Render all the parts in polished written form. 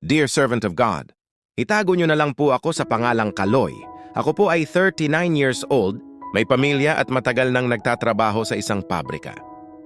Dear servant of God, itago niyo na lang po ako sa pangalang Kaloy. Ako po ay 39 years old, may pamilya at matagal nang nagtatrabaho sa isang pabrika.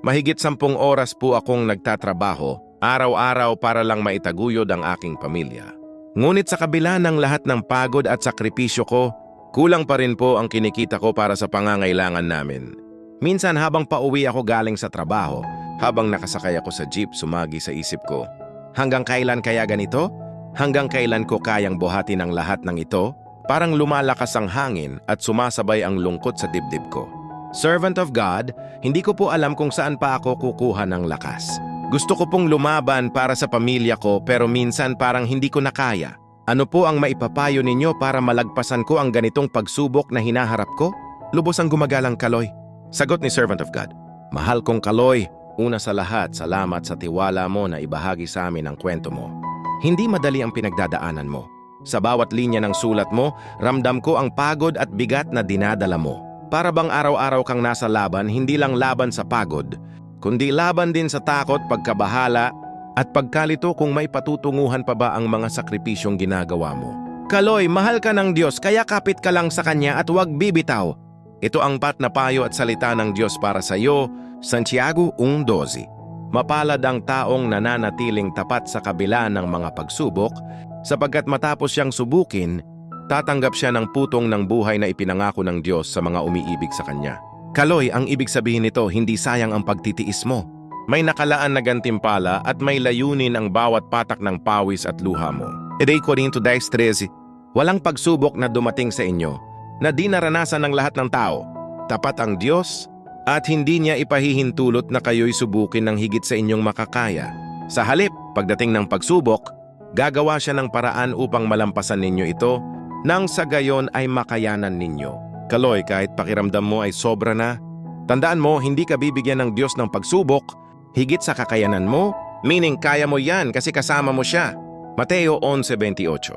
Mahigit 10 oras po akong nagtatrabaho, araw-araw para lang maitaguyod ang aking pamilya. Ngunit sa kabila ng lahat ng pagod at sakripisyo ko, kulang pa rin po ang kinikita ko para sa pangangailangan namin. Minsan habang pauwi ako galing sa trabaho, habang nakasakay ako sa jeep, sumagi sa isip ko, hanggang kailan kaya ganito? Hanggang kailan ko kayang buhatin ang lahat ng ito? Parang lumalakas ang hangin at sumasabay ang lungkot sa dibdib ko. Servant of God, hindi ko po alam kung saan pa ako kukuha ng lakas. Gusto ko pong lumaban para sa pamilya ko pero minsan parang hindi ko na kaya. Ano po ang maipapayo ninyo para malagpasan ko ang ganitong pagsubok na hinaharap ko? Lubos ang gumagalang Kaloy. Sagot ni Servant of God, Mahal kong Kaloy, una sa lahat, salamat sa tiwala mo na ibahagi sa amin ang kwento mo. Hindi madali ang pinagdadaanan mo. Sa bawat linya ng sulat mo, ramdam ko ang pagod at bigat na dinadala mo. Para bang araw-araw kang nasa laban, hindi lang laban sa pagod, kundi laban din sa takot, pagkabahala, at pagkalito kung may patutunguhan pa ba ang mga sakripisyong ginagawa mo. Kaloy, mahal ka ng Diyos, kaya kapit ka lang sa Kanya at huwag bibitaw. Ito ang pat na payo at salita ng Diyos para sa iyo, Santiago 1:12. Mapalad ang taong nananatiling tapat sa kabila ng mga pagsubok, sapagkat matapos siyang subukin, tatanggap siya ng putong ng buhay na ipinangako ng Diyos sa mga umiibig sa Kanya. Kaloy, ang ibig sabihin nito, hindi sayang ang pagtitiis mo. May nakalaan na gantimpala at may layunin ang bawat patak ng pawis at luha mo. 1 Corinto 10:13, walang pagsubok na dumating sa inyo na di naranasan ng lahat ng tao. Tapat ang Diyos at hindi niya ipahihintulot na kayo'y subukin ng higit sa inyong makakaya. Sa halip, pagdating ng pagsubok, gagawa siya ng paraan upang malampasan ninyo ito nang sa gayon ay makayanan ninyo. Kaloy, kahit pakiramdam mo ay sobra na, tandaan mo, hindi ka bibigyan ng Diyos ng pagsubok higit sa kakayanan mo, meaning kaya mo yan kasi kasama mo siya. Mateo 11:28.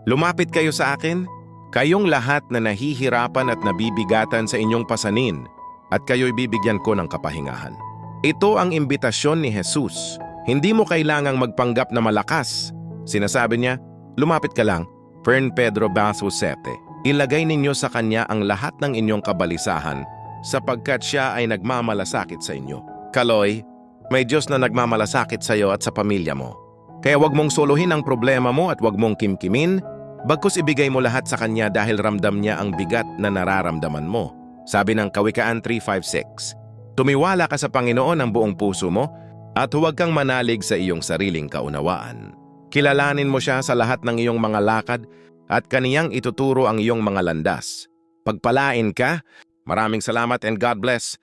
Lumapit kayo sa akin, kayong lahat na nahihirapan at nabibigatan sa inyong pasanin, at kayo'y bibigyan ko ng kapahingahan. Ito ang imbitasyon ni Jesus. Hindi mo kailangang magpanggap na malakas. Sinasabi niya, lumapit ka lang. 1 Pedro 2:7. Ilagay ninyo sa Kanya ang lahat ng inyong kabalisahan sapagkat Siya ay nagmamalasakit sa inyo. Kaloy, may Diyos na nagmamalasakit sa iyo at sa pamilya mo. Kaya wag mong soluhin ang problema mo at wag mong kimkimin, bagkus ibigay mo lahat sa Kanya dahil ramdam niya ang bigat na nararamdaman mo. Sabi ng Kawikaan 3:5-6, tumiwala ka sa Panginoon ng buong puso mo at huwag kang manalig sa iyong sariling kaunawaan. Kilalanin mo siya sa lahat ng iyong mga lakad at kaniyang ituturo ang iyong mga landas. Pagpalain ka. Maraming salamat and God bless.